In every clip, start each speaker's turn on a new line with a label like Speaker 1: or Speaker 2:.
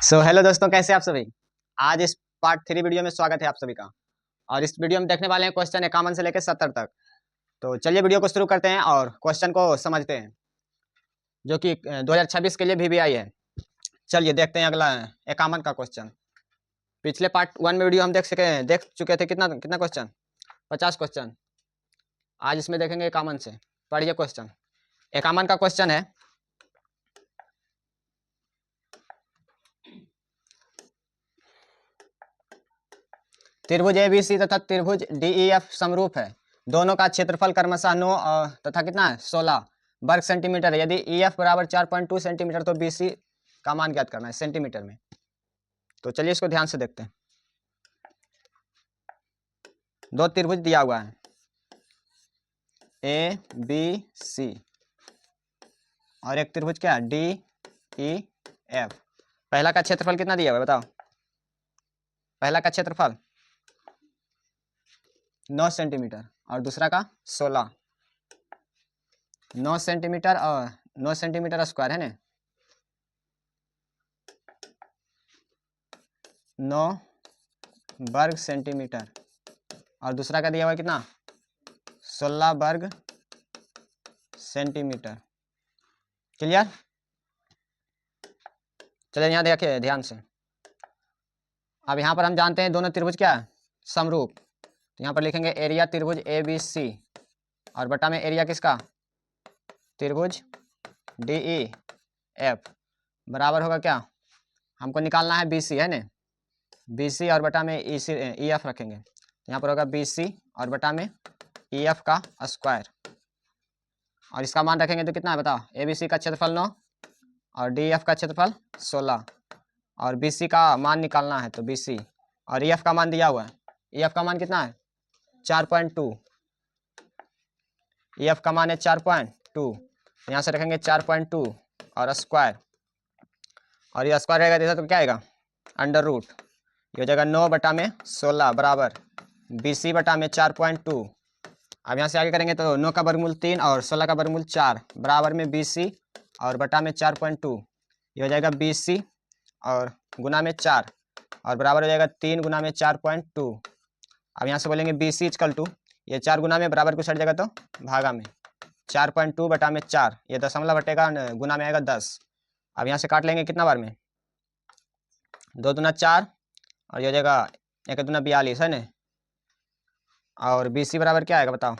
Speaker 1: Hello दोस्तों, कैसे आप सभी। आज इस पार्ट 3 वीडियो में स्वागत है आप सभी का। और इस वीडियो में देखने वाले हैं क्वेश्चन 51 से लेकर 70 तक। तो चलिए वीडियो को शुरू करते हैं और क्वेश्चन को समझते हैं, जो कि 2026 के लिए VVI है। चलिए देखते हैं अगला 51 का क्वेश्चन। पिछले पार्ट 1 में वीडियो हम देख चुके थे कितना कितना क्वेश्चन, 50 क्वेश्चन। आज इसमें देखेंगे 51 से। पढ़िए क्वेश्चन। 51 का क्वेश्चन है, त्रिभुज ABC तथा त्रिभुज DEF समरूप है। दोनों का क्षेत्रफल क्रमशः 9 तथा कितना है 16 वर्ग सेंटीमीटर है। यदि EF बराबर 4.2 सेंटीमीटर तो BC का मान ज्ञात करना है सेंटीमीटर में। तो चलिए इसको ध्यान से देखते हैं। दो त्रिभुज दिया हुआ है ABC और एक त्रिभुज क्या है DEF। पहला का क्षेत्रफल कितना दिया हुआ है बताओ। पहला का क्षेत्रफल 9 सेंटीमीटर और दूसरा का 16। 9 सेंटीमीटर और 9 सेंटीमीटर स्क्वायर है ना, 9 वर्ग सेंटीमीटर और दूसरा का दिया हुआ है कितना 16 वर्ग सेंटीमीटर। क्लियर। चलिए यहाँ देखिए ध्यान से। अब यहाँ पर हम जानते हैं दोनों त्रिभुज क्या है समरूप। तो यहाँ पर लिखेंगे एरिया त्रिभुज ABC और बटा में एरिया किसका त्रिभुज DEF बराबर होगा क्या, हमको निकालना है BC है ना। BC और बटा में EF रखेंगे। तो यहाँ पर होगा BC और बटा में EF का स्क्वायर और इसका मान रखेंगे तो कितना है बताओ। ABC का क्षेत्रफल 9 और DEF का क्षेत्रफल 16 और BC का मान निकालना है तो BC और EF का मान दिया हुआ है। EF का मान कितना है 4.2। EF का मान है 4.2। यहाँ से रखेंगे 4.2 और स्क्वायर और ये स्क्वायर रहेगा तो क्या आएगा अंडर रूट। ये हो जाएगा 9 बटा में 16 बराबर BC बटा में 4.2। अब यहाँ से आगे करेंगे तो 9 का वर्गमूल 3 और 16 का वर्गमूल 4 बराबर में BC और बटा में 4.2। ये हो जाएगा BC और गुना में 4 और बराबर हो जाएगा 3 गुना में 4.2। अब यहाँ से बोलेंगे BC इक्वल टू ये 4 गुना में बराबर कुछ हट जाएगा तो भागा में 4.2 बटा में 4 ये दशमलव हटेगा गुना में आएगा 10। अब यहाँ से काट लेंगे कितना बार में 2 दूना 4 और ये हो जाएगा 1 दूना 42 है ना। और BC बराबर क्या आएगा बताओ।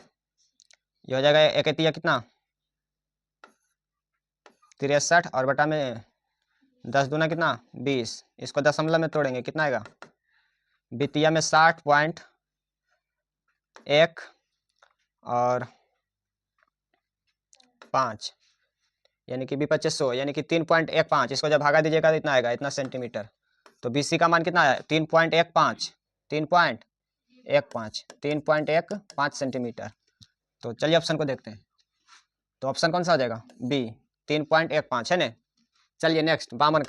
Speaker 1: ये हो जाएगा 1 तिया कितना 63 और बटा में 10 दूना कितना 20। इसको दशमलव में तोड़ेंगे कितना आएगा द्वितीय में 60.1 और 5 यानी कि 2500 यानी कि 3.15। इसको जब भागा दीजिएगा तो इतना आएगा इतना सेंटीमीटर। तो BC का मान कितना है 3.15 3.15 सेंटीमीटर। तो चलिए ऑप्शन को देखते हैं। तो ऑप्शन कौन सा हो जाएगा B 3.15 है ना। चलिए नेक्स्ट बामन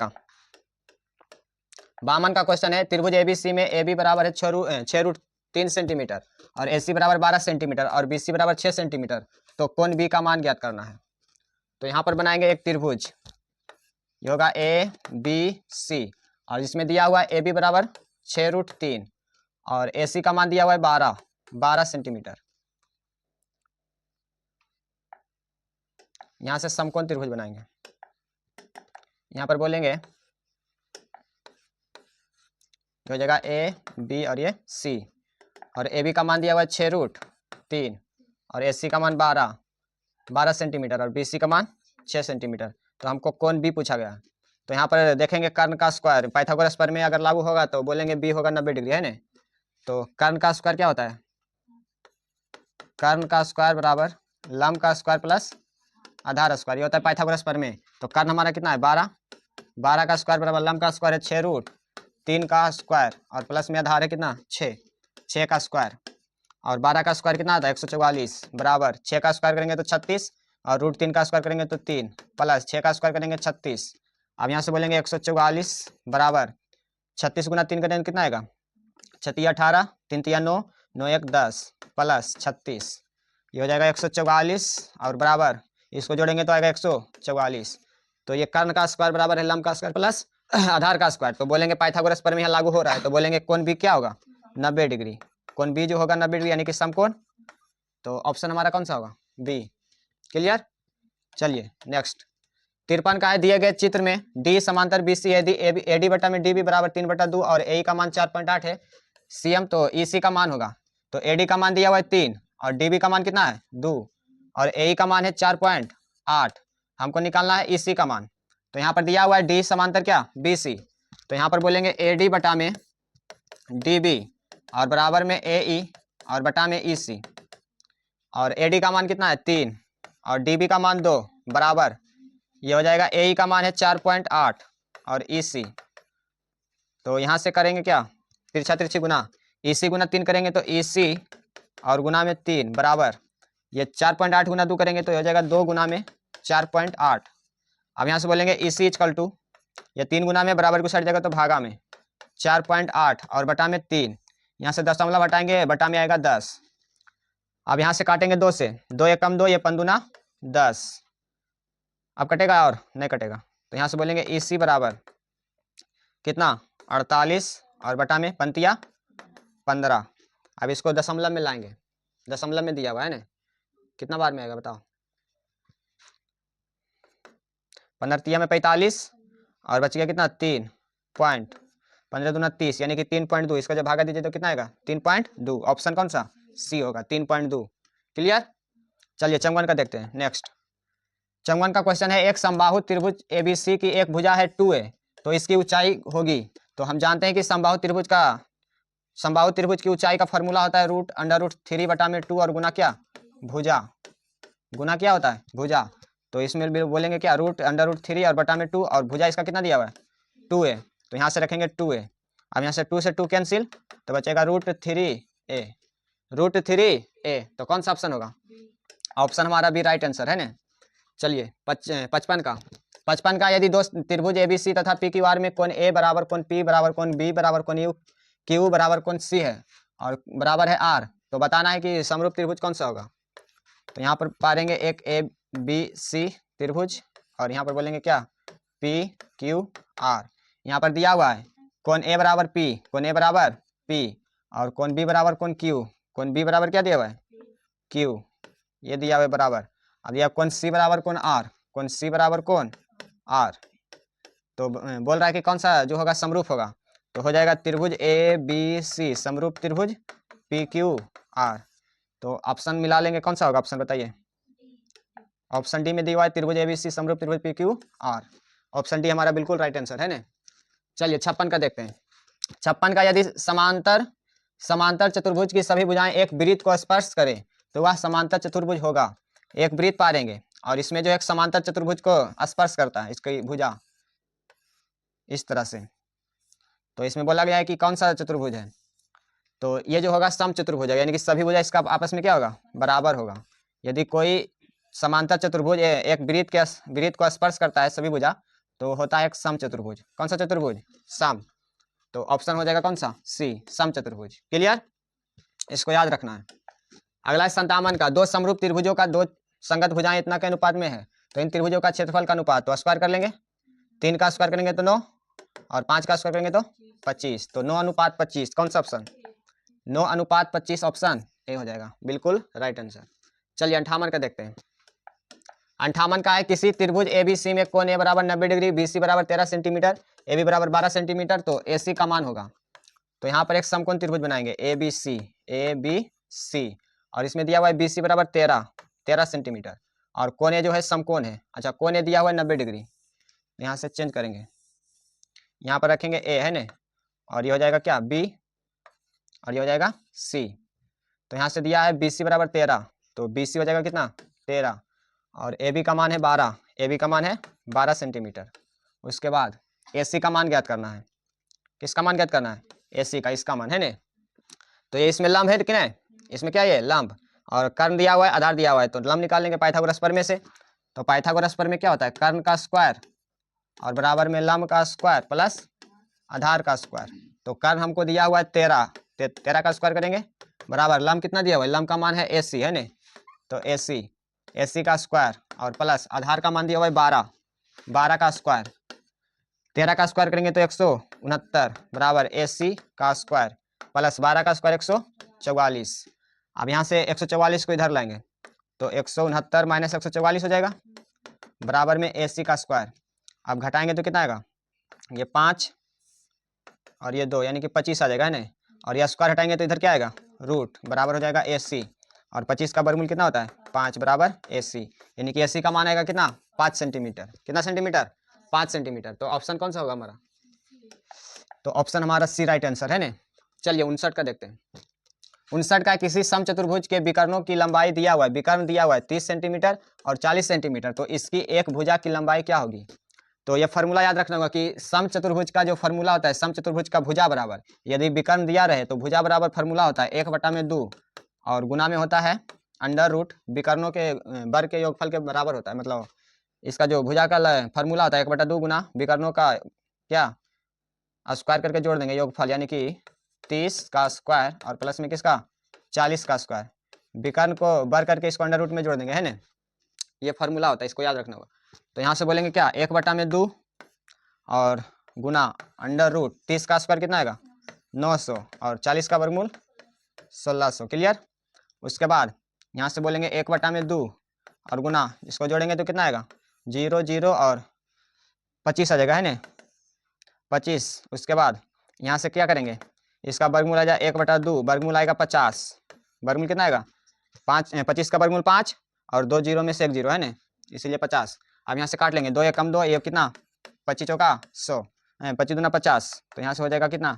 Speaker 1: का क्वेश्चन है त्रिभुज ABC में AB बराबर है 6√3 सेंटीमीटर और AC बराबर 12 सेंटीमीटर और BC बराबर 6 सेंटीमीटर। तो कोण B का मान ज्ञात करना है। तो यहाँ पर बनाएंगे एक त्रिभुज, ये होगा ABC और इसमें दिया हुआ है AB बराबर 6√3 और AC का मान दिया हुआ है 12 सेंटीमीटर। यहाँ से समकोण त्रिभुज बनाएंगे। यहाँ पर बोलेंगे हो जाएगा AB और ये C और AB का मान दिया हुआ है 6√3 और AC का मान 12 सेंटीमीटर और BC का मान 6 सेंटीमीटर। तो हमको कोण B पूछा गया। तो यहाँ पर देखेंगे कर्ण का स्क्वायर पाइथागोरस पर में अगर लागू होगा तो बोलेंगे B होगा 90 डिग्री है ना। तो कर्ण का स्क्वायर क्या होता है कर्ण का स्क्वायर बराबर लंब का स्क्वायर प्लस आधार स्क्वायर। ये होता है पाइथागोरस पर में। तो कर्ण हमारा कितना है 12 का स्क्वायर बराबर लंब का स्क्वायर है 6√3 का स्क्वायर और प्लस में आधार है कितना 6 का स्क्वायर और 12 का स्क्वायर कितना आता है 144 बराबर 6 का स्क्वायर करेंगे तो 36 और √3 का स्क्वायर करेंगे तो 3 प्लस 6 का स्क्वायर करेंगे 36। अब यहाँ से बोलेंगे 144 बराबर 36 गुना 3 करेंगे कितना आएगा 6 तिया 18 3 तिया 9 9 1 10 प्लस 36। ये हो जाएगा 144 और बराबर इसको जोड़ेंगे तो आएगा 144। तो ये कर्ण का स्क्वायर बराबर है लंब का स्क्वायर प्लस आधार का स्क्वायर, तो बोलेंगे पाइथागोरस प्रमेय यहाँ लागू हो रहा है, तो बोलेंगे कोण बी क्या होगा 90 डिग्री, कोण बी जो होगा 90 डिग्री यानी कि समकोण, तो ऑप्शन हमारा कौन सा होगा बी। क्लियर। चलिए नेक्स्ट 53 का है, दिए गए चित्र में डी समांतर बी सी यदि ए डी बटा में डी बी बराबर 3/2 और ए का मान 4.8 है सीएम, तो ई सी का मान होगा, तो ए डी का मान दिया हुआ है 3 और डी बी का मान कितना है 2 और ए का मान है 4.8, हमको निकालना है ई सी का मान। तो यहाँ पर दिया हुआ है डी समांतर क्या बी सी, तो यहाँ पर बोलेंगे ए डी बटा में डी बी और बराबर में ए ई और बटा में ई सी, और ए डी का मान कितना है 3 और डी बी का मान 2 बराबर, ये हो जाएगा ए ई का मान है 4.8 और ई सी, तो यहाँ से करेंगे क्या तिरछा तिरछी गुना, ई सी गुना 3 करेंगे तो ई सी और गुना में 3 बराबर, ये 4.8 गुना 2 करेंगे तो हो जाएगा 2 गुना में 4.8। अब यहाँ से बोलेंगे ई सी इक्वल टू, ये 3 गुना में बराबर को साइड जाएगा तो भागा में 4.8 और बटा में 3, यहाँ से दशमलव हटाएंगे बटा में आएगा 10। अब यहाँ से काटेंगे 2 से, 2 एक कम 2, ये 5 दूना 10, अब कटेगा और नहीं कटेगा, तो यहाँ से बोलेंगे ई सी बराबर कितना 48 और बटा में पंतिया 15। अब इसको दशमलव में लाएंगे, दशमलव में दिया हुआ है ना, कितना बार में आएगा बताओ, 15 में 45 और बच गया कितना 3 पॉइंट, 15 दूना 30 यानी कि 3.2, इसका जब भागा दीजिए तो कितना आएगा 3.2, ऑप्शन कौन सा सी होगा 3.2। क्लियर। चलिए चमगन का देखते हैं नेक्स्ट। चमगन का क्वेश्चन है एक समबाहु त्रिभुज एबीसी की एक भुजा है 2a, तो इसकी ऊंचाई होगी, तो हम जानते हैं कि समबाहु त्रिभुज की ऊंचाई का फॉर्मूला होता है √√3 बटा में 2 और गुना क्या भुजा, गुना क्या होता है भुजा, तो इसमें भी बोलेंगे क्या √√3 और बटा में 2 और भुजा इसका कितना दिया हुआ है 2a, तो यहाँ से रखेंगे 2a। अब यहाँ से 2 से 2 कैंसिल तो बचेगा √3a, तो कौन सा ऑप्शन होगा, ऑप्शन हमारा भी राइट आंसर है ना। चलिए 55 का यदि दो त्रिभुज एबीसी तथा पी क्यू आर में कोण ए बराबर कोण पी बराबर कोण बी बराबर कोण यू क्यू बराबर कोण सी है और बराबर है आर, तो बताना है कि समरूप त्रिभुज कौन सा होगा। तो यहाँ पर पाएंगे एक ए बी सी त्रिभुज और यहाँ पर बोलेंगे क्या पी क्यू आर, यहाँ पर दिया हुआ है कोण ए बराबर पी, कोण ए बराबर पी और कोण बी बराबर कोण क्यू, कोण बी बराबर क्या दिया हुआ है क्यू, ये दिया हुआ है बराबर। अब यह कोण सी बराबर कोण आर, कोण सी बराबर कोण आर, तो बोल रहा है कि कौन सा जो होगा समरूप होगा, तो हो जाएगा त्रिभुज ए बी सी समरूप त्रिभुज पी क्यू आर, तो ऑप्शन मिला लेंगे कौन सा होगा, ऑप्शन बताइए, ऑप्शन डी में दिया हुआ है त्रिभुज ए बी सी समरूप त्रिभुज P Q R, option D हमारा बिल्कुल राइट आंसर है ना। चलिए 56 का देखते हैं। 56 का यदि समांतर चतुर्भुज की सभी भुजाएं एक वृत्त को स्पर्श करें तो वह समांतर चतुर्भुज होगा। एक वृत्त पाएंगे और इसमें जो एक समांतर चतुर्भुज को स्पर्श करता है इसकी भुजा इस तरह से, तो इसमें बोला गया है कि कौन सा चतुर्भुज है, तो ये जो होगा सम चतुर्भुज है, यानी कि सभी भुजा इसका आपस में क्या होगा बराबर होगा। यदि कोई समांतर चतुर्भुज एक वृत्त को स्पर्श करता है सभी भुजा तो होता है एक सम चतुर्भुज। कौन सा चतुर्भुज सम, तो ऑप्शन हो जाएगा कौन सा सी सम चतुर्भुज। क्लियर, इसको याद रखना है। अगला है 57 का दो समरूप त्रिभुजों का दो संगत भुजाएं इतना के अनुपात में है, तो इन त्रिभुजों का क्षेत्रफल का अनुपात, तो स्क्वायर कर लेंगे, 3 का स्क्वायर करेंगे तो 9 और 5 का स्क्वायर करेंगे तो 25, तो 9:25 कौन सा ऑप्शन 9:25 ऑप्शन ए हो जाएगा बिल्कुल राइट आंसर। चलिए 58 का देखते हैं। 58 का है किसी त्रिभुज एबीसी में कोण ए बराबर 90 डिग्री, बीसी बराबर 13 सेंटीमीटर, ए बी बराबर 12 सेंटीमीटर, तो ए सी का मान होगा। तो यहाँ पर एक समकोण त्रिभुज बनाएंगे ए बी सी और इसमें दिया हुआ है बीसी बराबर 13 सेंटीमीटर और कोण ए जो है समकोण है, अच्छा कोण ए दिया हुआ है 90 डिग्री, यहाँ से चेंज करेंगे, यहाँ पर रखेंगे ए है ना और ये हो जाएगा क्या बी और ये हो जाएगा सी। तो यहाँ से दिया है बीसी बराबर 13, तो बीसी हो जाएगा कितना 13 और ए बी का मान है 12, ए बी का मान है 12 सेंटीमीटर। उसके बाद ए सी का मान ज्ञात करना है, किसका मान ज्ञात करना है ए सी का, इसका मान है ना। तो ये इसमें लंब है कि नहीं, इसमें क्या है लंब और कर्ण दिया हुआ है आधार दिया हुआ है, तो लंब निकाल लेंगे पाइथागोरस प्रमेय से। तो पाइथागोरस प्रमेय क्या होता है कर्ण का स्क्वायर और बराबर में लंब का स्क्वायर प्लस आधार का स्क्वायर। तो कर्ण हमको दिया हुआ है 13 का स्क्वायर करेंगे बराबर लंब कितना दिया हुआ है, लंब का मान है ए सी है ना, तो ए सी का स्क्वायर और प्लस आधार का मान दिया हुआ है 12 का स्क्वायर 13 का स्क्वायर करेंगे तो 169 बराबर AC का स्क्वायर प्लस 12 का स्क्वायर 144। अब यहाँ से 144 को इधर लाएंगे तो 169 माइनस 144 हो जाएगा बराबर में AC का स्क्वायर। अब घटाएंगे तो कितना आएगा, ये 5 और ये 2 यानी कि 25 आ जाएगा, है ना। और ये स्क्वायर हटाएंगे तो इधर क्या आएगा, रूट बराबर हो जाएगा AC। और 25 का वर्गमूल कितना होता है, 5 बराबर AC, यानी कि AC का मान आएगा कितना, 5 सेंटीमीटर। कितना सेंटीमीटर, 5 सेंटीमीटर। तो ऑप्शन कौन सा होगा हमारा, तो ऑप्शन हमारा सी राइट आंसर है ना। चलिए 59 का देखते हैं। 59 का किसी समचतुर्भुज के विकर्णों की लंबाई दिया हुआ है, विकर्ण दिया हुआ है 30 सेंटीमीटर और 40 सेंटीमीटर, तो इसकी एक भुजा की लंबाई क्या होगी। तो ये फार्मूला याद रखना होगा कि समचतुर्भुज का जो फार्मूला होता है, समचतुर्भुज का भुजा बराबर, यदि विकर्ण दिया रहे तो भुजा बराबर फार्मूला होता है 1/2 और गुना में होता है अंडर रूट, विकर्णों के वर्ग के योगफल के बराबर होता है। मतलब इसका जो भुजा का फार्मूला होता है 1/2 गुना विकर्णों का क्या स्क्वायर करके जोड़ देंगे योगफल, यानी कि 30 का स्क्वायर और प्लस में किसका 40 का स्क्वायर, विकर्ण को वर्ग करके इसको अंडर रूट में जोड़ देंगे, है ना। ये फार्मूला होता है, इसको याद रखना होगा। तो यहाँ से बोलेंगे क्या, 1/2 और गुना अंडर रूट 30 का स्क्वायर कितना आएगा 900 और 40 का वर्गमूल 1600। क्लियर। उसके बाद यहाँ से बोलेंगे 1/2 और गुना इसको जोड़ेंगे तो कितना आएगा 0 0 और 25 आ जाएगा, है ना 25। उसके बाद यहाँ से क्या करेंगे, इसका वर्गमूल आ जाए 1/2, वर्गमूल आएगा 50, वर्गमूल कितना आएगा 5, 25 का वर्गमूल 5 और 2 0 में से 1 0, है ना, इसीलिए 50। अब यहाँ से काट लेंगे, 2 1 कम 2, ये कितना 25 चौका 100, 25 दूना 50, तो यहाँ से हो जाएगा कितना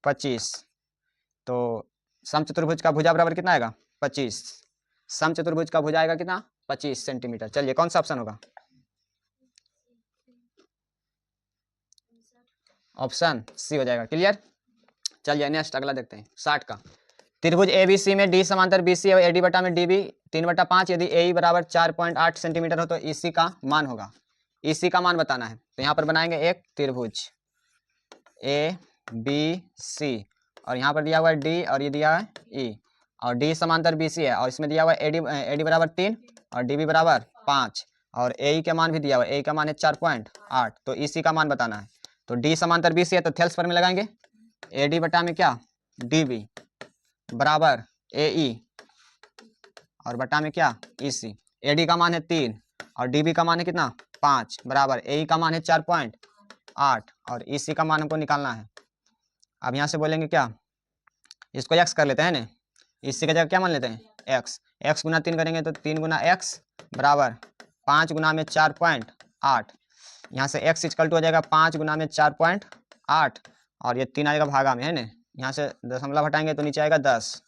Speaker 1: 25। तो समचतुर्भुज का भुजा बराबर कितना आएगा 25, समचतुर्भुज का भुजा आएगा कितना 25 सेंटीमीटर। चलिए कौन सा ऑप्शन होगा, ऑप्शन सी हो जाएगा। क्लियर। चलिए नेक्स्ट अगला देखते हैं 60 का। त्रिभुज ABC में D समांतर BC और AD बटा में DB 3/5, यदि AE बराबर 4.8 सेंटीमीटर हो तो EC का मान होगा। EC का मान बताना है, तो यहाँ पर बनाएंगे एक त्रिभुज ABC और यहाँ पर दिया हुआ है D और ये दिया है E और D समांतर BC है और इसमें दिया हुआ है AD बराबर 3 और DB बराबर 5 और AE का मान भी दिया हुआ है, AE का मान है 4.8, तो EC का मान बताना है। तो D समांतर BC है तो थेल्स पर में लगाएंगे, AD बटा में क्या DB बराबर AE और बटा में क्या EC। AD का मान है 3 और DB का मान है कितना 5 बराबर AE का मान है 4.8 और EC का मान हमको निकालना है। अब यहाँ से बोलेंगे क्या, इसको x कर लेते हैं ना, EC की जगह क्या मान लेते हैं x, x गुना 3 करेंगे तो 3 गुना x बराबर 5 गुना में 4.8, यहाँ से x इक्वल टू हो जाएगा 5 गुना में 4.8 और ये 3 आएगा भागा में, है ना, यहाँ से दशमलव हटाएंगे तो नीचे आएगा 10।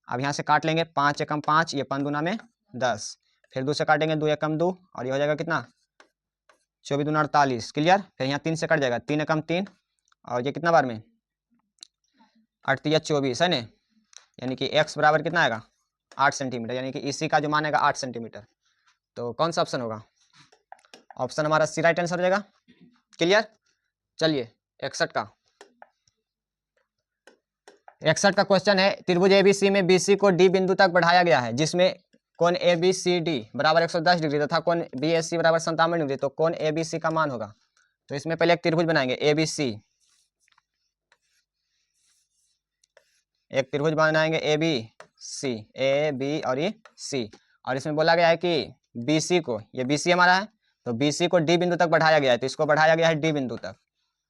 Speaker 1: अब यहाँ से काट लेंगे 5 एकम 5, ये 5 दूना में 10, फिर 2 से काटेंगे 2 एकम 2 और ये हो जाएगा कितना 24 दूना 48। क्लियर। फिर यहाँ 3 से कट जाएगा 3 एकम 3 और ये कितना बार में 8 या 24, है ना, यानी कि x बराबर कितना आएगा 8 सेंटीमीटर, यानी कि EC का जो मान आएगा 8 सेंटीमीटर। तो कौन सा ऑप्शन होगा, ऑप्शन हमारा सी राइट आंसर हो जाएगा। क्लियर। चलिए 61 का। 61 का क्वेश्चन है, त्रिभुज ABC में BC को D बिंदु तक बढ़ाया गया है, जिसमें कोण ABCD बराबर 110 डिग्री तथा कोण BAC बराबर 57 डिग्री, तो कोण ABC का मान होगा। तो इसमें पहले एक त्रिभुज बनाएंगे ABC, एक त्रिभुज बनाएंगे ABC, AB और ये C, और इसमें बोला गया है कि BC को, ये BC हमारा है, तो BC को D बिंदु तक बढ़ाया गया है, तो इसको बढ़ाया गया है D बिंदु तक।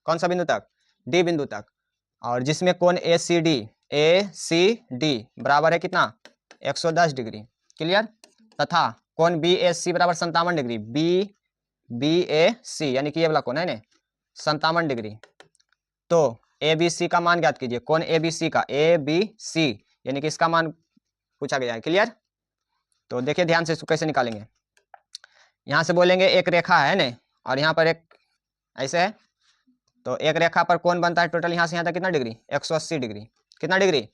Speaker 1: कौन सा बिंदु तक, D बिंदु तक। और जिसमें कोण ACD बराबर है कितना 110 डिग्री। क्लियर। तथा कोण BAC बराबर 57 डिग्री, BAC यानी कि ये वाला कोण है ना 57 डिग्री। तो ABC का मान ज्ञात कीजिए, कोण ABC का, ABC यानी कि इसका मान पूछा गया है। क्लियर। तो देखिए ध्यान से इसको कैसे निकालेंगे, यहाँ से बोलेंगे एक रेखा है ना और यहाँ पर एक ऐसे है, तो एक रेखा पर कोण बनता है टोटल यहाँ से यहाँ तक कितना डिग्री 180 डिग्री, कितना डिग्री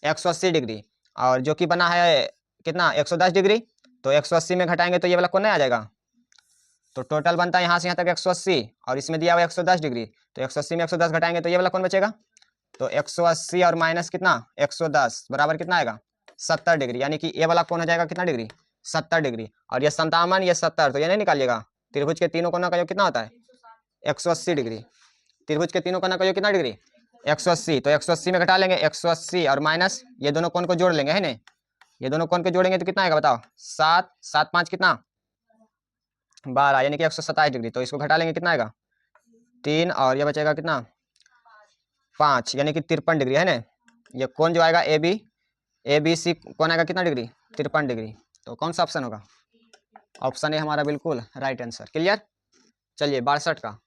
Speaker 1: 180 डिग्री, और जो कि बना है कितना 110 डिग्री, तो 180 में घटाएंगे तो ये वाला कोण नहीं आ जाएगा, तो टोटल बनता है यहाँ से यहाँ तक 180 और इसमें दिया हुआ 110 डिग्री, तो 180 में 110 घटाएंगे तो ये वाला कोण बचेगा, तो 180 और माइनस कितना 110 बराबर कितना आएगा 70 डिग्री, यानी कि ये वाला कोण हो जाएगा कितना डिग्री 70 डिग्री। और ये 57 ये 70, तो ये नहीं निकालिएगा, त्रिभुज के तीनों कोणों का जो कितना होता है 180 डिग्री। त्रिभुज के तीनों कोना का योग कितना डिग्री? 180। तो 180 में घटा लेंगे 180 और माइनस ये दोनों कोण को जोड़ लेंगे, है ना? ये दोनों कोण को जोड़ेंगे तो कितना आएगा बताओ? 7 7 5 कितना? 12, यानी कि 127 डिग्री। तो इसको घटा लेंगे कितना आएगा? 3 और ये बचेगा कितना? 5, यानी कि 53 डिग्री, है ना? ये कोण जो आएगा ए बी सी कोण आएगा कितना डिग्री? 53 डिग्री। तो कौन सा ऑप्शन होगा? ऑप्शन ए हमारा बिल्कुल राइट आंसर। क्लियर? चलिए 62 का,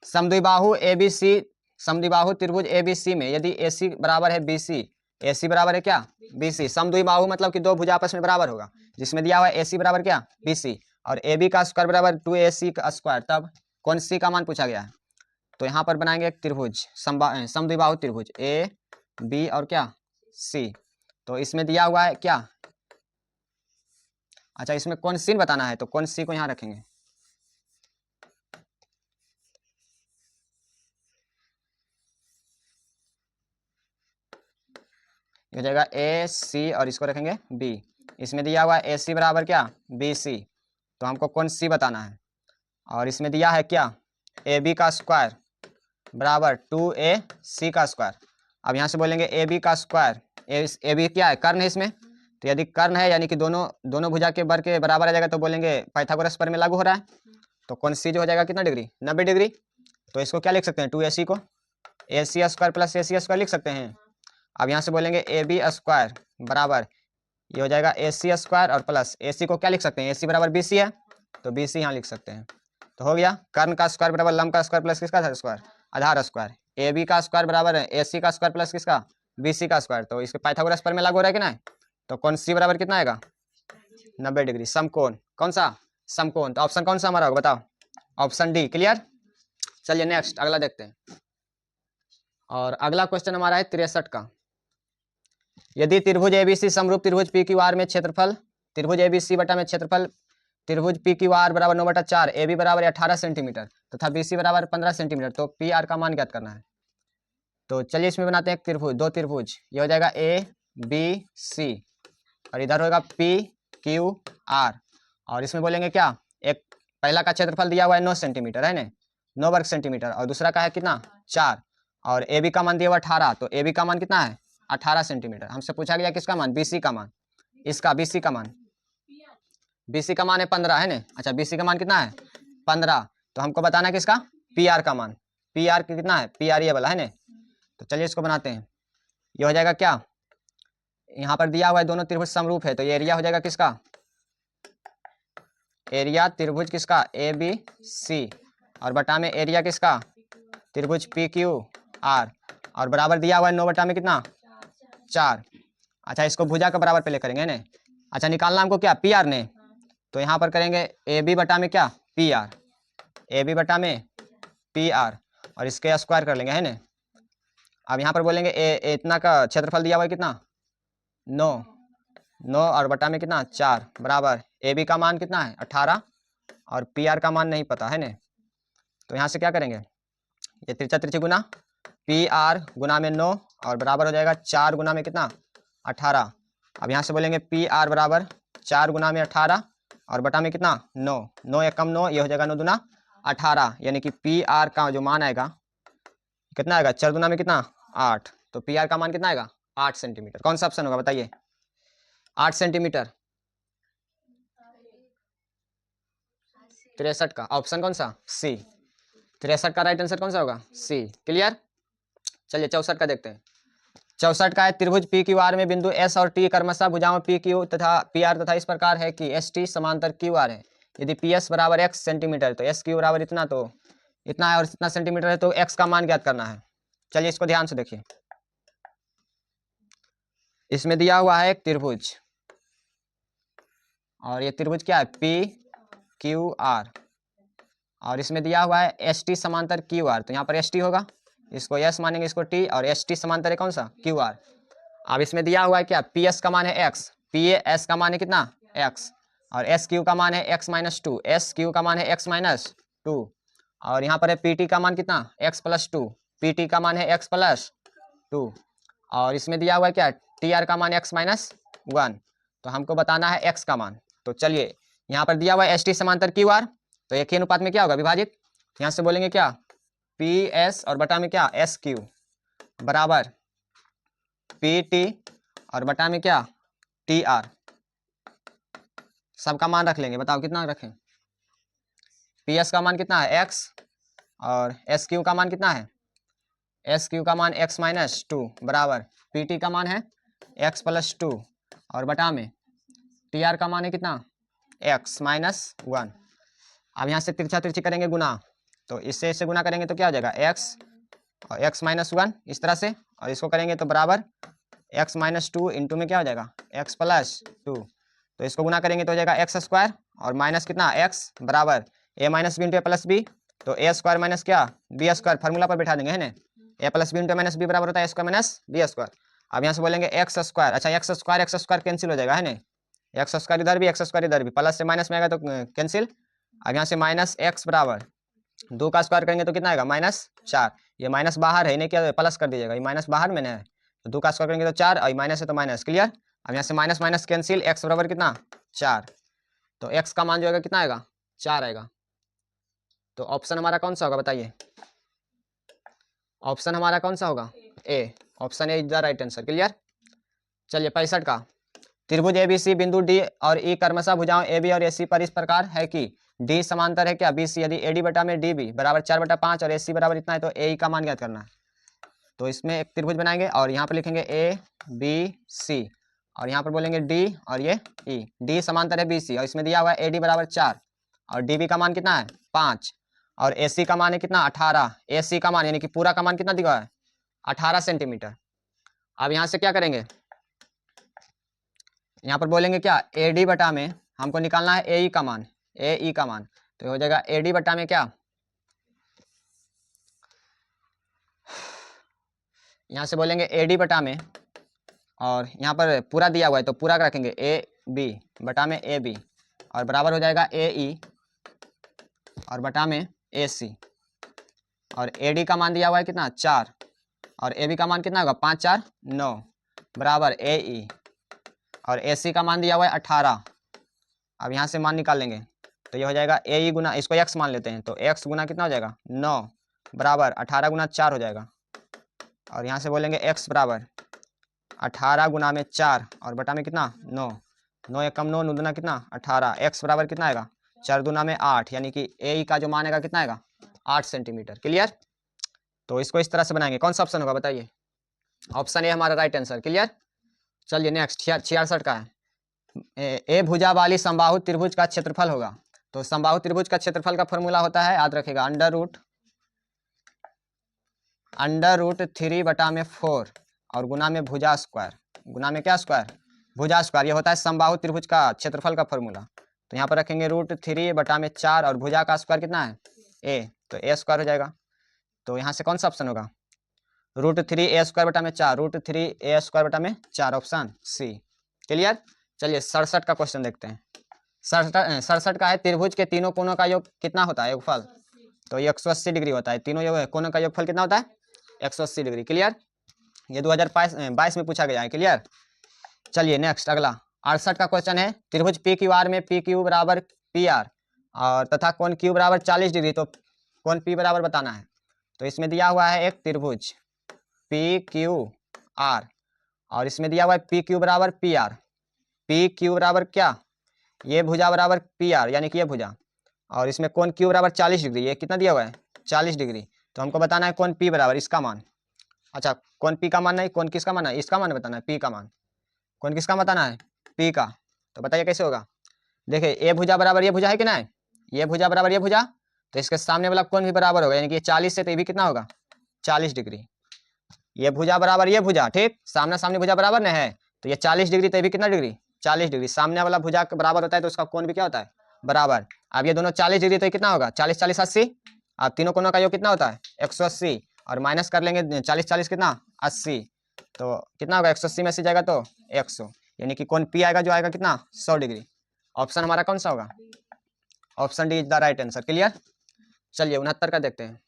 Speaker 1: समद्विबाहु एबीसी, समद्विबाहु त्रिभुज एबीसी में यदि एसी बराबर है बीसी, एसी बराबर है क्या? बीसी। समद्विबाहु मतलब कि दो भुजा आपस में बराबर होगा, जिसमें दिया हुआ है एसी बराबर क्या? बीसी, और ए बी का स्क्वायर बराबर 2AC का स्क्वायर, तब कौन सी का मान पूछा गया है? तो यहाँ पर बनाएंगे एक त्रिभुज, समद्विबाहु त्रिभुज ए बी और क्या? सी। तो इसमें दिया हुआ है क्या? अच्छा, इसमें कौन सी बताना है, तो कौन सी को यहाँ रखेंगे। हो जाएगा ए सी और इसको रखेंगे बी। इसमें दिया हुआ है ए सी बराबर क्या? B C. तो हमको कौन सी बताना है। और इसमें दिया है क्या? ए बी का स्क्वायर बराबर 2AC का स्क्वायर। अब यहाँ से बोलेंगे ए बी का स्क्वायर, ए बी क्या है? कर्ण है इसमें। तो यदि कर्ण है यानी कि दोनों भुजा के वर्ग के बराबर आ जाएगा, तो बोलेंगे पाइथागोरस प्रमेय लागू हो रहा है। तो कौन सी जो हो जाएगा कितना डिग्री? 90 डिग्री। तो इसको क्या लिख सकते हैं? 2AC को AC square plus AC square लिख सकते हैं। अब यहाँ से बोलेंगे ए बी स्क्वायर बराबर ये हो जाएगा AC स्क्वायर और प्लस AC को क्या लिख सकते हैं? AC बराबर BC है, तो BC यहाँ लिख सकते हैं। तो हो गया कर्ण का स्क्वायर बराबर लंब का स्क्वायर प्लस किसका स्क्वायर? आधार स्क्वायर। ए बी का स्क्वायर बराबर है AC का स्क्वायर प्लस किसका? BC का स्क्वायर। तो इसके पाइथागोरस प्रमेय लागू हो रहा है कि नहीं? तो कौन सी बराबर कितना आएगा? 90 डिग्री। समकोण, कौन सा? समकोण। तो ऑप्शन कौन सा हमारा होगा बताओ? Option D. क्लियर? चलिए नेक्स्ट अगला देखते हैं। और अगला क्वेश्चन हमारा है 63 का, यदि त्रिभुज एबीसी समरूप त्रिभुज पी क्यू आर में क्षेत्रफल, त्रिभुज एबीसी बटा में क्षेत्रफल त्रिभुज पी क्यू आर बराबर 9/4, ए बी बराबर 18 सेंटीमीटर तथा BC बराबर 15 सेंटीमीटर, तो पी आर का मान ज्ञात करना है। तो चलिए इसमें बनाते हैं एक त्रिभुज, दो त्रिभुज। ये हो जाएगा ABC और इधर होगा PQR। और इसमें बोलेंगे क्या? एक पहला का क्षेत्रफल दिया हुआ है 9 सेंटीमीटर, है ना? 9 वर्ग सेंटीमीटर, और दूसरा का है कितना? 4, और ए बी का मान दिया हुआ 18, तो ए बी का मान कितना है? 18 सेंटीमीटर। हमसे पूछा गया किसका मान? BC का मान। इसका BC का मान, BC का मान है 15, है ना? अच्छा, BC का मान कितना है? 15। तो हमको बताना है किसका? PR का मान। PR कितना है? PR ये वाला, है ना? तो चलिए इसको बनाते हैं। ये हो जाएगा क्या? यहाँ पर दिया हुआ है दोनों त्रिभुज समरूप है, तो ये एरिया हो जाएगा किसका? एरिया त्रिभुज किसका? ABC, और बटा में एरिया किसका? त्रिभुज PQR, और बराबर दिया हुआ है 9 बटा में कितना? 4। अच्छा, इसको भुजा का बराबर पहले करेंगे ना। अच्छा, निकालना हमको क्या? PR ने। तो यहाँ पर करेंगे AB बटा में क्या? PR, AB बटा में PR, और इसके स्क्वायर कर लेंगे, है ना? अब यहाँ पर बोलेंगे इतना का क्षेत्रफल दिया हुआ है कितना? 9 और बटा में कितना? 4 बराबर AB का मान कितना है? 18, और PR का मान नहीं पता, है ना? तो यहाँ से क्या करेंगे? ये तिरछा तिरछी गुना PR गुना में 9 और बराबर हो जाएगा 4 गुना में कितना? 18। अब यहाँ से बोलेंगे PR बराबर 4 गुना में 18 और बटा में कितना? 9। 9 एक कम 9, ये हो जाएगा 9 दूना 18, यानी कि PR का जो मान आएगा कितना आएगा? 4 गुना में कितना? 8। तो PR का मान कितना आएगा? 8 सेंटीमीटर। कौन सा ऑप्शन होगा बताइए? 8 सेंटीमीटर। 63 का ऑप्शन कौन सा? C। 63 का राइट आंसर कौन सा होगा? C। क्लियर? चलिए 64 का देखते हैं। 64 का है, त्रिभुज PQR में बिंदु S और T क्रमशः भुजाओं PQ तथा PR तथा इस प्रकार है कि ST समांतर QR है। यदि PS बराबर x सेंटीमीटर, तो SQ बराबर इतना, तो इतना है, और इतना सेंटीमीटर है, तो x का मान ज्ञात करना है। चलिए इसको ध्यान से देखिए। इसमें दिया हुआ है एक त्रिभुज, और ये त्रिभुज क्या है? PQR, और इसमें दिया हुआ है ST समांतर QR। तो यहाँ पर ST होगा, इसको S मानेंगे, इसको T, और ST समांतर है कौन सा? QR। अब इसमें दिया हुआ है क्या? PS का मान है x, PS का मान है कितना? x, और SQ का मान है x माइनस 2, SQ का मान है x माइनस 2, और यहाँ पर है PT का मान कितना? x प्लस 2, PT का मान है x प्लस 2, और इसमें दिया हुआ है क्या? TR का मान x माइनस 1। तो हमको बताना है x का मान। तो चलिए यहाँ पर दिया हुआ है ST समांतर QR, तो एक ही अनुपात में क्या होगा? विभाजित। यहाँ से बोलेंगे क्या, पी एस और बटा में क्या, एस क्यू बराबर पी टी और बटा में क्या, टी आर। सबका मान रख लेंगे, बताओ कितना रखें। पी एस का मान कितना है, एक्स, और एस क्यू का मान कितना है, एस क्यू का मान एक्स माइनस टू बराबर पी टी का मान है एक्स प्लस टू और बटा में टी आर का मान है कितना, एक्स माइनस वन। अब यहाँ से तिरछा तिरछी करेंगे गुना, तो इससे गुना करेंगे तो क्या हो जाएगा, एक्स और एक्स माइनस वन इस तरह से, और इसको करेंगे तो बराबर एक्स माइनस टू इंटू में क्या हो जाएगा, एक्स प्लस टू। तो इसको गुना करेंगे तो हो जाएगा एक्स स्क्वायर और माइनस कितना, एक्स बराबर a minus b into a plus b. तो ए स्क्वायर माइनस क्या, बी स्क्वायर, फार्मूला पर बैठा देंगे है ना, a plus b into minus b बराबर होता है a square minus b square. अब यहाँ से बोलेंगे एक्स स्क्वायर, अच्छा एक्स स्क्वायर कैंसिल हो जाएगा है ना, एक्स स्क्वायर इधर भी एक्स स्क्वायर इधर भी, प्लस से माइनस में आएगा तो कैंसिल। अब यहाँ से माइनस एक्स बराबर 2 का स्क्वायर करेंगे तो कितना आएगा, माइनस 4। ये माइनस बाहर है, इन्हें क्या प्लस कर दीजिएगा, ये माइनस बाहर में है, तो 2 का स्क्वायर करेंगे तो 4 और माइनस है तो माइनस, क्लियर। अब यहाँ से माइनस माइनस कैंसिल, एक्स बराबर कितना, 4। तो एक्स का मान जो आएगा कितना आएगा, 4 आएगा। तो ऑप्शन हमारा कौन सा होगा बताइए, ऑप्शन हमारा कौन सा होगा, A. Option A is the right answer, clear. चलिए 65 का, त्रिभुज एबीसी बिंदु डी और ई क्रमशः भुजाओं ए बी और ए सी पर इस प्रकार है कि डी समांतर है क्या बी सी, यदि एडी बटा में डी बी बराबर 4/5 और ए सी बराबर इतना है तो ए ई का मान ज्ञात करना है। तो इसमें एक त्रिभुज बनाएंगे और यहाँ पर लिखेंगे ए बी सी और यहाँ पर बोलेंगे डी और ये ई। डी समांतर है बी सी और इसमें दिया हुआ है ए डी बराबर 4 और डी बी का मान कितना है 5 और ए सी का मान है कितना 18। ए सी का मान यानी कि पूरा का मान कितना दिया हुआ है 18 सेंटीमीटर। अब यहाँ से क्या करेंगे, यहाँ पर बोलेंगे क्या ए डी बटा में हमको निकालना है ए ई का मान, ए ई का मान। तो हो जाएगा ए डी बटा में क्या, यहाँ से बोलेंगे ए डी बटा में और यहाँ पर पूरा दिया हुआ है तो पूरा रखेंगे ए बी बटा में ए बी और बराबर हो जाएगा ए ई और बटा में ए सी और ए डी का मान दिया हुआ है कितना 4 और ए बी का मान कितना होगा 5 4 9 बराबर ए ई और ए सी का मान दिया हुआ है 18। अब यहाँ से मान निकाल लेंगे तो ये हो जाएगा ए ई गुना, इसको एक्स मान लेते हैं तो एक्स गुना कितना हो जाएगा 9 बराबर 18 गुना 4 हो जाएगा और यहाँ से बोलेंगे एक्स बराबर 18 गुना में 4 और बटा में कितना 9, 9 एकम 9 9 दूना कितना 18, एक्स बराबर कितना आएगा 4 दूना में 8 यानी कि ए ई का जो मान आएगा कितना आएगा 8 सेंटीमीटर, क्लियर। तो इसको इस तरह से बनाएंगे, कौन सा ऑप्शन होगा बताइए, ऑप्शन ए हमारा राइट आंसर, क्लियर। चलिए नेक्स्ट 66 का है, ए भुजा वाली समबाहु त्रिभुज का क्षेत्रफल होगा। तो समबाहु त्रिभुज का क्षेत्रफल का फॉर्मूला होता है, याद रखेगा अंडर रूट 3/4 और गुना में भुजा स्क्वायर, गुना में क्या स्क्वायर भुजा स्क्वायर, ये होता है समबाहु त्रिभुज का क्षेत्रफल का फॉर्मूला। तो यहाँ पर रखेंगे √3/4 और भुजा का स्क्वायर कितना है ए, तो ए स्क्वायर हो जाएगा। तो यहाँ से कौन सा ऑप्शन होगा, √3a² / 4 √3a² / 4 option C, clear. चलिए 67 का क्वेश्चन देखते हैं। 67 का है, त्रिभुज के तीनों कोनों का योग कितना होता है योगफल, तो ये 180 डिग्री होता है, तीनों कोनों का योगफल कितना होता है 180 डिग्री, क्लियर। ये 2022 में पूछा गया है, क्लियर। चलिए नेक्स्ट अगला 68 का क्वेश्चन है, त्रिभुज पी क्यू आर में पी क्यू बराबर पी आर और तथा कोण क्यू बराबर 40 डिग्री, तो कोण पी बराबर बताना है। तो इसमें दिया हुआ है एक त्रिभुज पी क्यू आर और इसमें दिया हुआ है पी क्यू बराबर पी आर, पी क्यू बराबर क्या ये भुजा बराबर पी आर यानी कि ये भुजा और इसमें कोण क्यू बराबर 40 डिग्री, ये कितना दिया हुआ है 40 डिग्री। तो हमको बताना है कोण पी बराबर इसका मान, अच्छा कोण पी का मान नहीं, कोण किसका मान है इसका मान बताना है, पी का मान, कोण किसका बताना है पी का। तो बताइए कैसे होगा, देखिए ए भुजा बराबर ये भुजा है कि ना, ये भुजा बराबर ये भुजा, तो इसके सामने वाला कोण भी बराबर होगा यानी कि 40 से तो ये भी कितना होगा 40 डिग्री। ये भुजा बराबर ये भुजा, ठीक सामने सामने भुजा बराबर न है तो ये 40 डिग्री, तो ये भी कितना डिग्री 40 डिग्री, सामने वाला भुजा बराबर होता है तो उसका कोण भी क्या होता है बराबर। अब ये दोनों 40 डिग्री तो कितना होगा 40 40 80, अब तीनों कोनों का योग कितना होता है 180 और माइनस कर लेंगे 40 40 कितना 80, तो कितना होगा 180 में से जाएगा तो 100 यानी कि कोण पी आएगा जो आएगा कितना 100 डिग्री। ऑप्शन हमारा कौन सा होगा, option D is the right answer, clear. चलिए 69 का देखते हैं,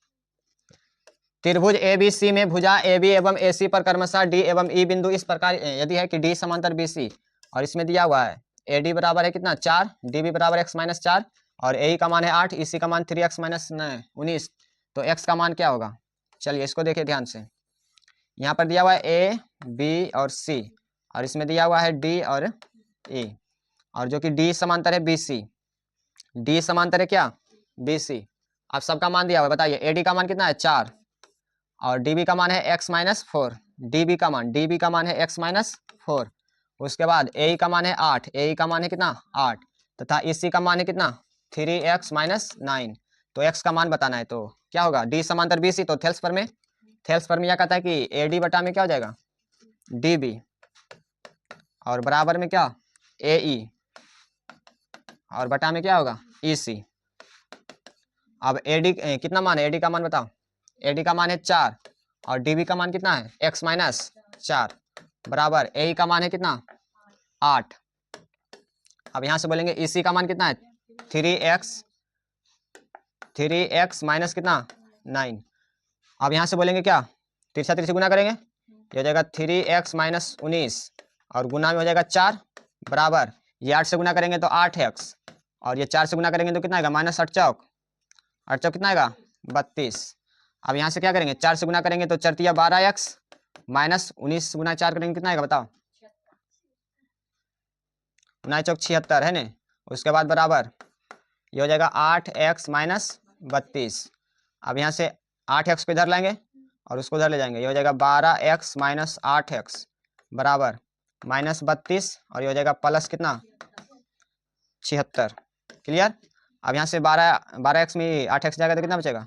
Speaker 1: त्रिभुज ए बी सी में भुजा ए बी एवं ए सी पर क्रमशः डी एवं ई बिंदु इस प्रकार यदि है कि डी समांतर बी सी और इसमें दिया हुआ है ए डी बराबर है कितना 4, डी बी बराबर x - 4, और ए का मान है 8, इसी का मान 3x माइनस 19, तो x का मान क्या होगा? चलिए इसको देखिए ध्यान से। यहाँ पर दिया हुआ है ए, बी और सी, और इसमें दिया हुआ है डी और ई, और जो कि डी समांतर है बी सी, डी समांतर है क्या? B C. अब सबका मान दिया हुआ है, बताइए ए डी का मान कितना है? 4, और डी बी का मान है x माइनस 4, डी बी का मान है x माइनस 4। उसके बाद ए का मान है 8, ए का मान है कितना? 8, तथा इसी का मान है कितना? 3x minus 9। तो x का मान बताना है, तो क्या होगा? डी समांतर बी सी, तो थेल्स पर में यह कहता है कि ए डी बटा में क्या हो जाएगा? डी बी, और बराबर में क्या? ए ई, और बटा में क्या होगा? ई सी। अब ए डी कितना मान है? ए डी का मान बताओ। ए डी का मान है 4, और डी बी का मान कितना है? x माइनस 4, बराबर ए का मान है कितना? 8। अब यहाँ से बोलेंगे इसी का मान कितना है? 3x माइनस कितना? 9। अब यहाँ से बोलेंगे क्या? तिरछा तिरछी गुना करेंगे, ये हो जाएगा 3x माइनस 19, और गुना में हो जाएगा 4, बराबर ये 8 से गुना करेंगे तो 8x, और ये 4 से गुना करेंगे तो कितना आएगा? माइनस 8 चौक, 8 चौक कितना आएगा? 32। अब यहाँ से क्या करेंगे? 4 से गुना करेंगे तो 4 12x, माइनस 19 गुना 4 करेंगे कितना आएगा बताओ? 9 चौक 76 है ना। उसके बाद बराबर ये हो जाएगा 8x माइनस 32। अब यहाँ से 8x को इधर लाएंगे और उसको उधर ले जाएंगे, ये हो जाएगा 12x माइनस 8x, बराबर माइनस 32, और ये हो जाएगा प्लस कितना? 76। क्लियर? अब यहाँ से 12x में 8x जाएगा तो कितना बचेगा?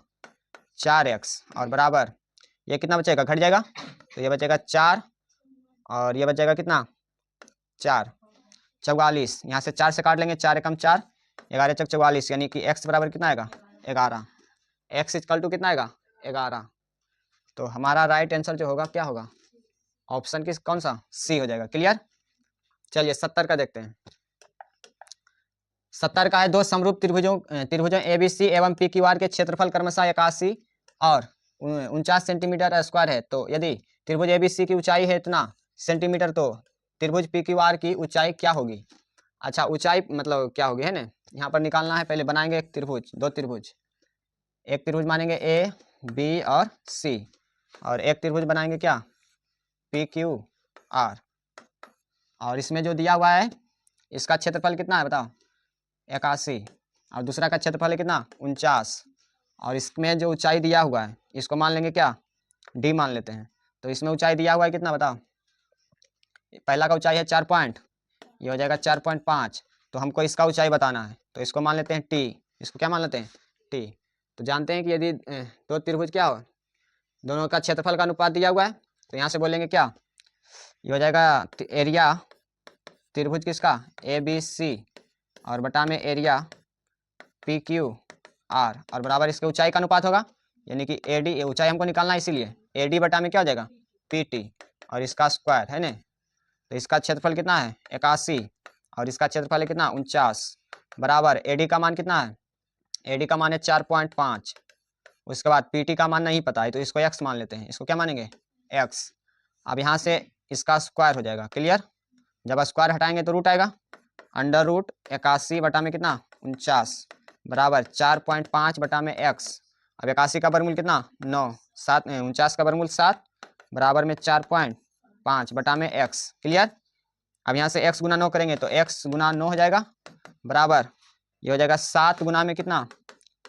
Speaker 1: 4x, और बराबर ये कितना बचेगा? घट जाएगा, तो ये बचेगा 4, और ये बचेगा कितना? 4 44, यहाँ से 4 से काट लेंगे, 4 एकम 4, 11 चौक 44, यानी कि x बराबर कितना आएगा? 11। x इक्वल टू कितना आएगा? 11। तो हमारा राइट आंसर जो होगा क्या होगा? ऑप्शन किस कौन सा? सी हो जाएगा। क्लियर? चलिए 70 का देखते हैं। 70 का है, दो समरूप त्रिभुजों ए बी सी एवं पी क्यू आर के क्षेत्रफल क्रमशः 81 और 49 सेंटीमीटर स्क्वायर है, तो यदि त्रिभुज ए बी सी की ऊंचाई है इतना सेंटीमीटर, तो त्रिभुज पी क्यू आर की ऊंचाई क्या होगी? अच्छा, ऊंचाई मतलब क्या होगी है ना, यहाँ पर निकालना है। पहले बनाएंगे एक त्रिभुज, दो त्रिभुज, एक त्रिभुज मानेंगे ए बी और सी, और एक त्रिभुज बनाएंगे क्या? P Q R. और इसमें जो दिया हुआ है इसका क्षेत्रफल कितना है बताओ? 81, और दूसरा का क्षेत्रफल है कितना? 49, और इसमें जो ऊंचाई दिया हुआ है इसको मान लेंगे क्या? डी मान लेते हैं। तो इसमें ऊंचाई दिया हुआ है कितना बताओ? पहला का ऊंचाई है 4 पॉइंट, ये हो जाएगा 4.5, तो हमको इसका ऊंचाई बताना है, तो इसको मान लेते हैं टी। इसको क्या मान लेते हैं? टी। तो जानते हैं कि यदि दो त्रिभुज क्या हो, दोनों का क्षेत्रफल का अनुपात दिया हुआ है, तो यहाँ से बोलेंगे क्या? ये हो जाएगा एरिया त्रिभुज किसका? ए बी सी, और बटा में एरिया पी क्यू आर, और बराबर इसके ऊंचाई का अनुपात होगा, यानी कि ए डी, ऊंचाई हमको निकालना है इसीलिए ए डी बटा में क्या हो जाएगा? पी टी, और इसका स्क्वायर है ना। तो इसका क्षेत्रफल कितना है? 81, और इसका क्षेत्रफल है कितना? 49, बराबर एडी का मान कितना है? एडी का मान है 4.5। उसके बाद पीटी का मान नहीं पता है, तो इसको x मान लेते हैं। इसको क्या मानेंगे? x। अब यहाँ से इसका स्क्वायर हो जाएगा। क्लियर? जब स्क्वायर हटाएंगे तो रूट आएगा, अंडर रूट 81 बटा में कितना? 49, बराबर 4.5 बटा में x। अब 81 का वर्गमूल कितना? 9, 7 49 का वर्गमूल 7, बराबर में 4.5 बटा में x। क्लियर? अब यहाँ से x गुना 9 करेंगे तो x गुना 9 हो जाएगा, बराबर ये हो जाएगा 7 गुना में कितना?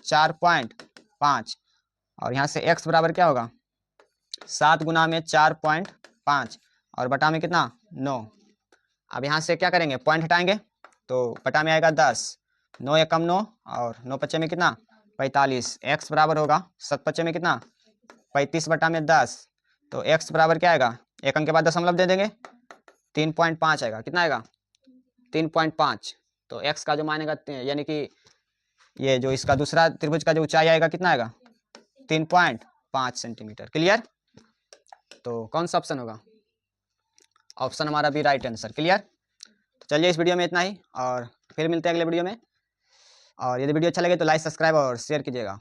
Speaker 1: 4.5, और यहाँ से x बराबर क्या होगा? 7 गुना में 4.5, और बटा में कितना? 9। अब यहाँ से क्या करेंगे? पॉइंट हटाएंगे तो बटा में आएगा 10, 9 एकम 9, और 9 पच्चे में कितना? 45। x बराबर होगा 7 पच्चे में कितना? 35 बटा में 10, तो x बराबर क्या आएगा? एक अंक के बाद दशमलव दे देंगे, 3.5 आएगा। कितना आएगा? 3.5। तो x का जो मानेगा, यानी कि ये जो इसका दूसरा त्रिभुज का जो ऊंचाई आएगा कितना आएगा? 3.5 सेंटीमीटर। क्लियर? तो कौन सा ऑप्शन होगा? ऑप्शन हमारा भी राइट आंसर। क्लियर? तो चलिए इस वीडियो में इतना ही, और फिर मिलते हैं अगले वीडियो में। और यदि वीडियो अच्छा लगे तो लाइक, सब्सक्राइब और शेयर कीजिएगा।